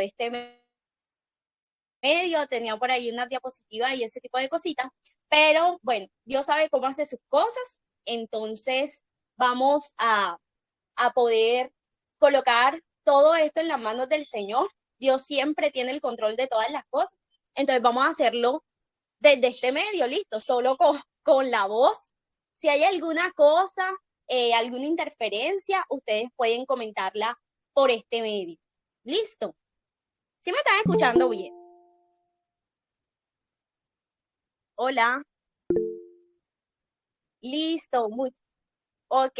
este medio, tenía por ahí una diapositiva y ese tipo de cositas, pero bueno, Dios sabe cómo hace sus cosas, entonces vamos a poder colocar todo esto en las manos del Señor. Dios siempre tiene el control de todas las cosas, entonces vamos a hacerlo desde este medio, listo, solo con la voz. Si hay alguna cosa, alguna interferencia, ustedes pueden comentarla por este medio. Listo. ¿Sí me están escuchando bien? Hola. Listo. Ok.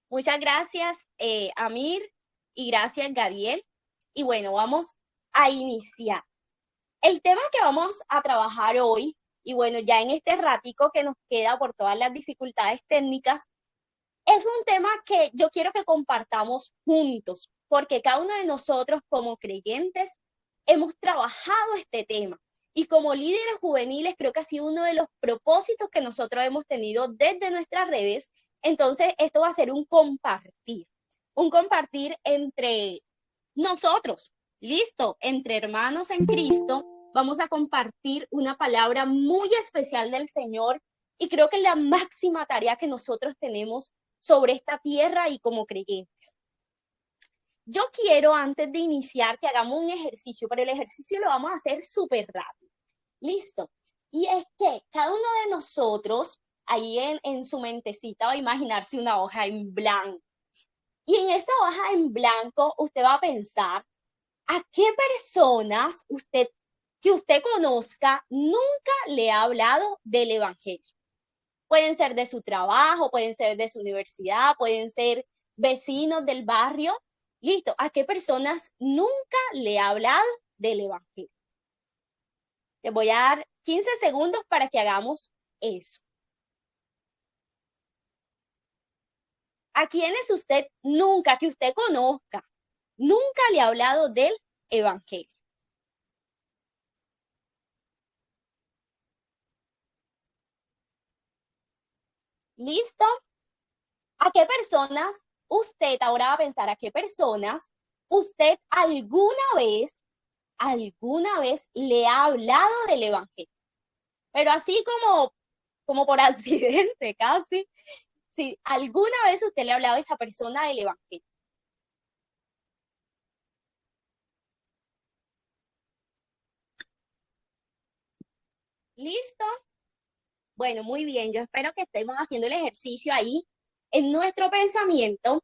Muchas gracias, Amir, y gracias, Gadiel. Y bueno, vamos a iniciar. El tema que vamos a trabajar hoy, y bueno, ya en este ratico que nos queda por todas las dificultades técnicas, es un tema que yo quiero que compartamos juntos, porque cada uno de nosotros como creyentes hemos trabajado este tema. Y como líderes juveniles creo que ha sido uno de los propósitos que nosotros hemos tenido desde nuestras redes. Entonces, esto va a ser un compartir entre nosotros, listo, entre hermanos en Cristo. Vamos a compartir una palabra muy especial del Señor y creo que es la máxima tarea que nosotros tenemos sobre esta tierra y como creyentes. Yo quiero, antes de iniciar, que hagamos un ejercicio, pero el ejercicio lo vamos a hacer súper rápido. Listo. Y es que cada uno de nosotros, ahí en su mentecita, va a imaginarse una hoja en blanco. Y en esa hoja en blanco, usted va a pensar a qué personas que usted conozca nunca le ha hablado del evangelio. Pueden ser de su trabajo, pueden ser de su universidad, pueden ser vecinos del barrio. Listo, ¿a qué personas nunca le ha hablado del evangelio? Les voy a dar 15 segundos para que hagamos eso. ¿A quiénes usted nunca, que usted conozca, nunca le ha hablado del evangelio? ¿Listo? ¿A qué personas usted ahora va a pensar a qué personas usted alguna vez le ha hablado del evangelio? Pero así como por accidente, casi. Si alguna vez usted le ha hablado a esa persona del evangelio. ¿Listo? Bueno, muy bien. Yo espero que estemos haciendo el ejercicio ahí en nuestro pensamiento.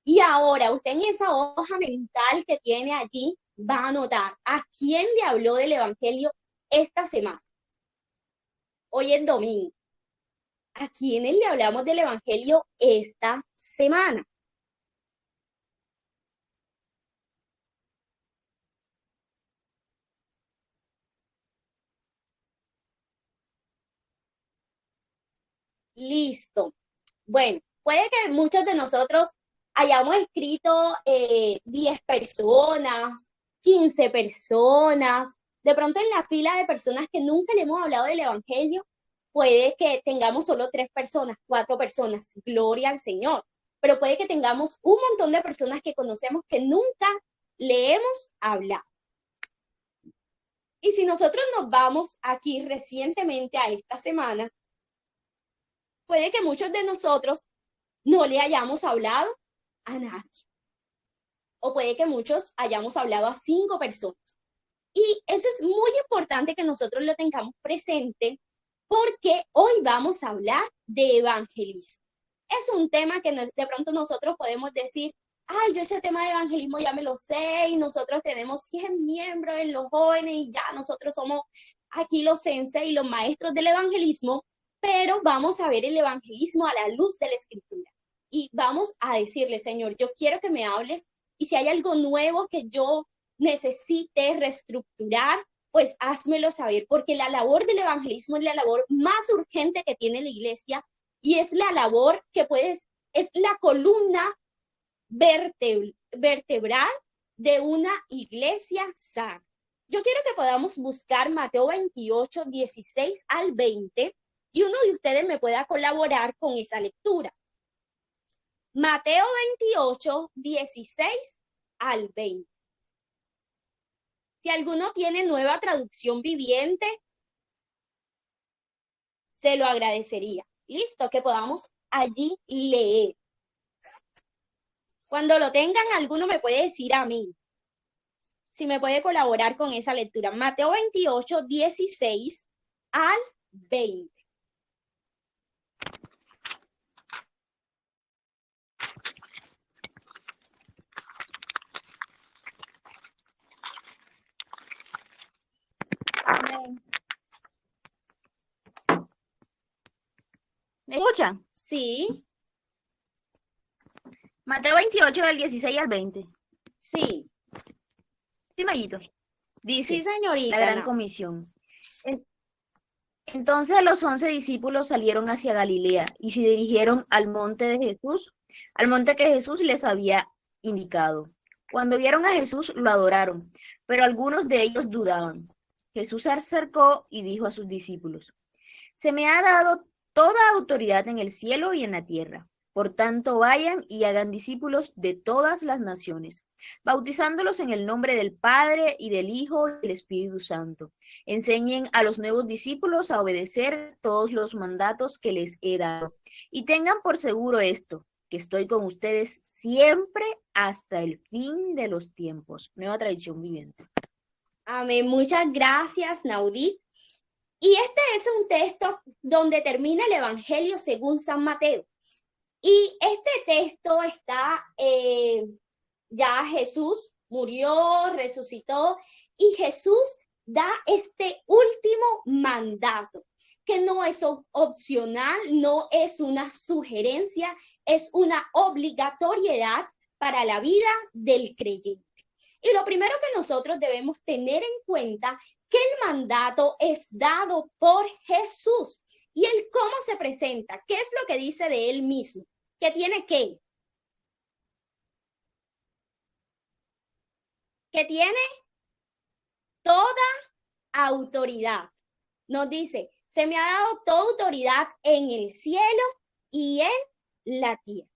Y ahora usted en esa hoja mental que tiene allí va a anotar a quién le habló del evangelio esta semana. Hoy es domingo. ¿A quiénes le hablamos del evangelio esta semana? Listo. Bueno, puede que muchos de nosotros hayamos escrito 10 personas, 15 personas, de pronto en la fila de personas que nunca le hemos hablado del evangelio, puede que tengamos solo 3 personas, 4 personas, gloria al Señor, pero puede que tengamos un montón de personas que conocemos que nunca le hemos hablado. Y si nosotros nos vamos aquí recientemente a esta semana, puede que muchos de nosotros no le hayamos hablado a nadie. O puede que muchos hayamos hablado a 5 personas. Y eso es muy importante que nosotros lo tengamos presente porque hoy vamos a hablar de evangelismo. Es un tema que de pronto nosotros podemos decir, ay, yo ese tema de evangelismo ya me lo sé y nosotros tenemos 100 miembros en los jóvenes y ya nosotros somos aquí los sensei y los maestros del evangelismo, pero vamos a ver el evangelismo a la luz de la escritura. Y vamos a decirle, Señor, yo quiero que me hables y si hay algo nuevo que yo necesite reestructurar, pues házmelo saber, porque la labor del evangelismo es la labor más urgente que tiene la iglesia y es la labor que es la columna vertebral de una iglesia sana. Yo quiero que podamos buscar Mateo 28, 16 al 20 y uno de ustedes me pueda colaborar con esa lectura. Mateo 28, 16 al 20. Si alguno tiene Nueva Traducción Viviente, se lo agradecería. Listo, que podamos allí leer. Cuando lo tengan, alguno me puede decir amén. Si me puede colaborar con esa lectura. Mateo 28, 16 al 20. Amén. ¿Me escuchan? Sí. Mateo 28, del 16 al 20. Sí. Sí, Mayito. Dice, Sí, señorita. la gran No. comisión. Entonces los 11 discípulos salieron hacia Galilea y se dirigieron al monte de Jesús, al monte que Jesús les había indicado. Cuando vieron a Jesús, lo adoraron, pero algunos de ellos dudaban. Jesús se acercó y dijo a sus discípulos, se me ha dado toda autoridad en el cielo y en la tierra. Por tanto, vayan y hagan discípulos de todas las naciones, bautizándolos en el nombre del Padre y del Hijo y del Espíritu Santo. Enseñen a los nuevos discípulos a obedecer todos los mandatos que les he dado. Y tengan por seguro esto, que estoy con ustedes siempre hasta el fin de los tiempos. Nueva Tradición Viviente. Amén. Muchas gracias, Naudit. Y este es un texto donde termina el Evangelio según San Mateo. Y este texto está, ya Jesús murió, resucitó, y Jesús da este último mandato, que no es opcional, no es una sugerencia, es una obligatoriedad para la vida del creyente. Y lo primero que nosotros debemos tener en cuenta que el mandato es dado por Jesús. ¿Y él cómo se presenta? ¿Qué es lo que dice de él mismo? Que tiene que tiene toda autoridad. Nos dice, se me ha dado toda autoridad en el cielo y en la tierra.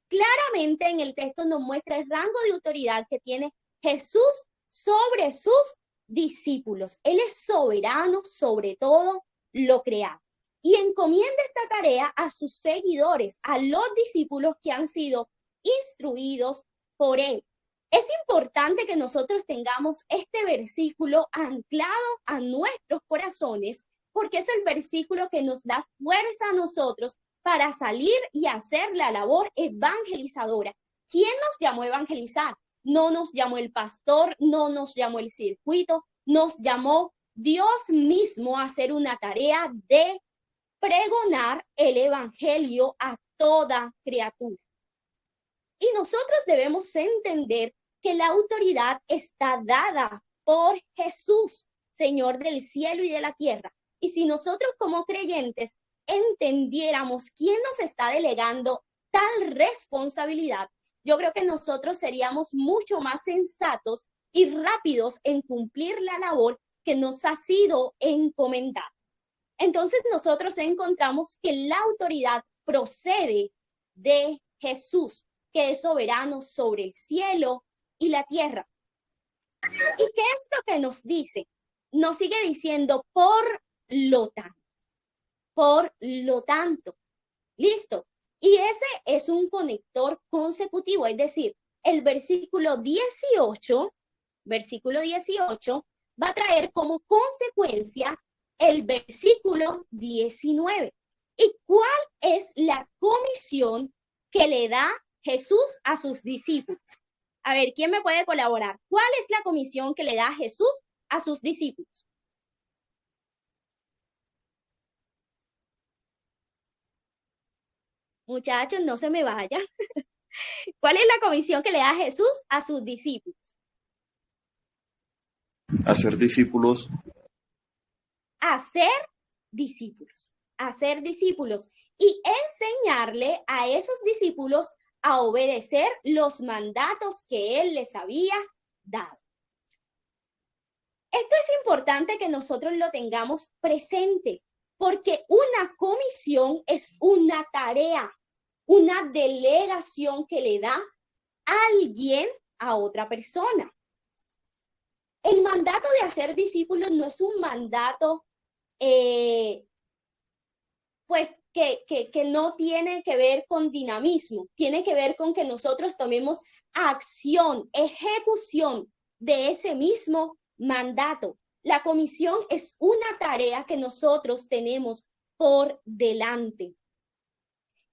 Claramente en el texto nos muestra el rango de autoridad que tiene Jesús sobre sus discípulos. Él es soberano sobre todo lo creado. Y encomienda esta tarea a sus seguidores, a los discípulos que han sido instruidos por él. Es importante que nosotros tengamos este versículo anclado a nuestros corazones, porque es el versículo que nos da fuerza a nosotros para salir y hacer la labor evangelizadora. ¿Quién nos llamó a evangelizar? No nos llamó el pastor, no nos llamó el circuito, nos llamó Dios mismo a hacer una tarea de pregonar el evangelio a toda criatura. Y nosotros debemos entender que la autoridad está dada por Jesús, Señor del cielo y de la tierra. Y si nosotros como creyentes entendiéramos quién nos está delegando tal responsabilidad, yo creo que nosotros seríamos mucho más sensatos y rápidos en cumplir la labor que nos ha sido encomendada. Entonces nosotros encontramos que la autoridad procede de Jesús, que es soberano sobre el cielo y la tierra. ¿Y qué es lo que nos dice? Nos sigue diciendo por lo tanto. Por lo tanto. Listo. Y ese es un conector consecutivo, es decir, el versículo 18 va a traer como consecuencia el versículo 19. ¿Y cuál es la comisión que le da Jesús a sus discípulos? A ver, ¿quién me puede colaborar? ¿Cuál es la comisión que le da Jesús a sus discípulos? Muchachos, no se me vayan. ¿Cuál es la comisión que le da Jesús a sus discípulos? Hacer discípulos. Hacer discípulos. Hacer discípulos. Y enseñarle a esos discípulos a obedecer los mandatos que él les había dado. Esto es importante que nosotros lo tengamos presente, porque una comisión es una tarea, una delegación que le da alguien a otra persona. El mandato de hacer discípulos no es un mandato, pues, que no tiene que ver con dinamismo, tiene que ver con que nosotros tomemos acción, ejecución de ese mismo mandato. La comisión es una tarea que nosotros tenemos por delante.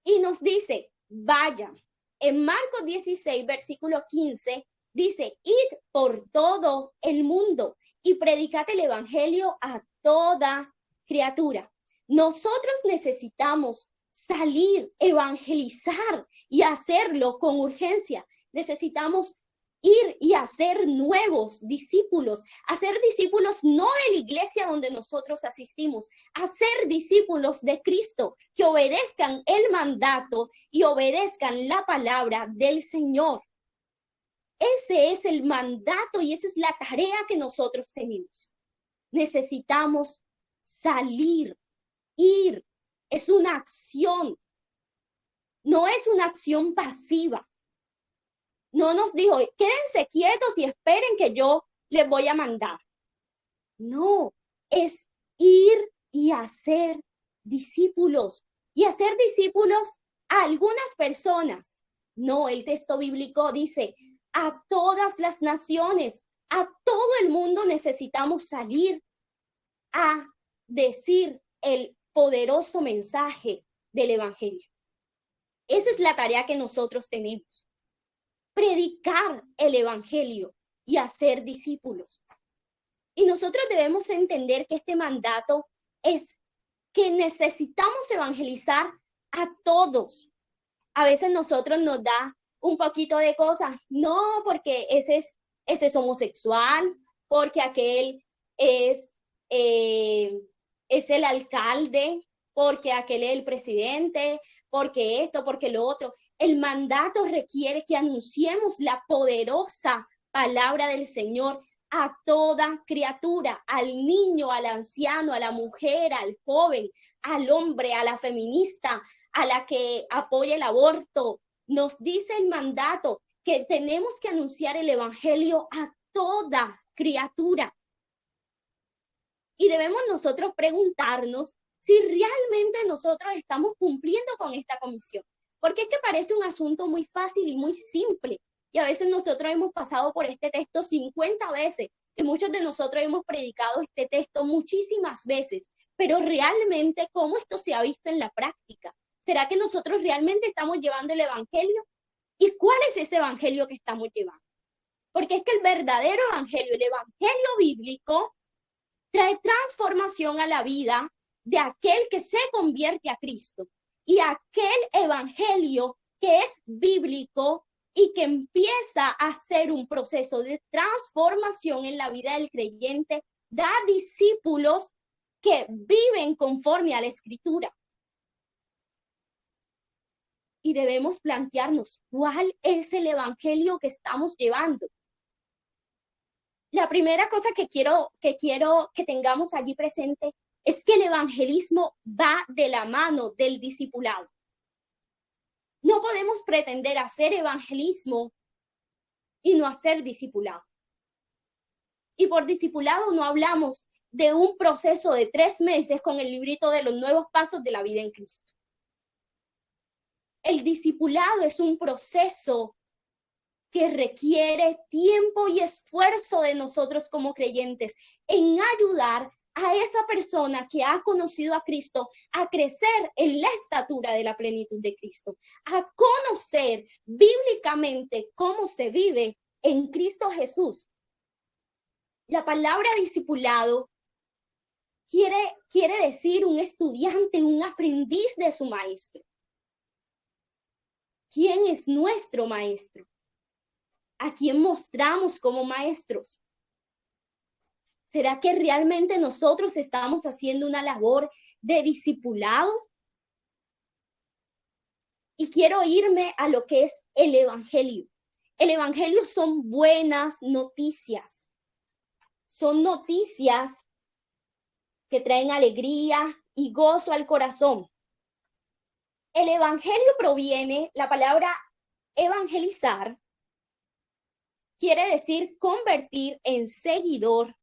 Y nos dice, vayan. En Marcos 16, versículo 15, dice, id por todo el mundo y predicad el evangelio a toda criatura. Nosotros necesitamos salir, evangelizar y hacerlo con urgencia. Necesitamos ir y hacer nuevos discípulos, hacer discípulos no de la iglesia donde nosotros asistimos, hacer discípulos de Cristo que obedezcan el mandato y obedezcan la palabra del Señor. Ese es el mandato y esa es la tarea que nosotros tenemos. Necesitamos salir, ir. Es una acción, no es una acción pasiva. No nos dijo, quédense quietos y esperen que yo les voy a mandar. No, es ir y hacer discípulos. Y hacer discípulos a algunas personas. No, el texto bíblico dice, a todas las naciones, a todo el mundo necesitamos salir a decir el poderoso mensaje del evangelio. Esa es la tarea que nosotros tenemos. Predicar el evangelio y hacer discípulos. Y nosotros debemos entender que este mandato es que necesitamos evangelizar a todos. A veces nosotros nos da un poquito de cosas, no, porque ese es homosexual, porque aquel es el alcalde, porque aquel es el presidente, porque esto, porque lo otro. El mandato requiere que anunciemos la poderosa palabra del Señor a toda criatura, al niño, al anciano, a la mujer, al joven, al hombre, a la feminista, a la que apoya el aborto. Nos dice el mandato que tenemos que anunciar el evangelio a toda criatura. Y debemos nosotros preguntarnos si realmente nosotros estamos cumpliendo con esta comisión. Porque es que parece un asunto muy fácil y muy simple. Y a veces nosotros hemos pasado por este texto 50 veces. Y muchos de nosotros hemos predicado este texto muchísimas veces. Pero realmente, ¿cómo esto se ha visto en la práctica? ¿Será que nosotros realmente estamos llevando el evangelio? ¿Y cuál es ese evangelio que estamos llevando? Porque es que el verdadero evangelio, el evangelio bíblico, trae transformación a la vida de aquel que se convierte a Cristo. Y aquel evangelio que es bíblico y que empieza a hacer un proceso de transformación en la vida del creyente, da discípulos que viven conforme a la Escritura. Y debemos plantearnos cuál es el evangelio que estamos llevando. La primera cosa que quiero que tengamos allí presente es que el evangelismo va de la mano del discipulado. No podemos pretender hacer evangelismo y no hacer discipulado. Y por discipulado no hablamos de un proceso de 3 meses con el librito de los nuevos pasos de la vida en Cristo. El discipulado es un proceso que requiere tiempo y esfuerzo de nosotros como creyentes en ayudar a esa persona que ha conocido a Cristo a crecer en la estatura de la plenitud de Cristo, a conocer bíblicamente cómo se vive en Cristo Jesús. La palabra discipulado quiere decir un estudiante, un aprendiz de su maestro. ¿Quién es nuestro maestro? ¿A quién mostramos como maestros? ¿Será que realmente nosotros estamos haciendo una labor de discipulado? Y quiero irme a lo que es el evangelio. El evangelio son buenas noticias. Son noticias que traen alegría y gozo al corazón. El evangelio proviene, la palabra evangelizar, quiere decir convertir en seguidor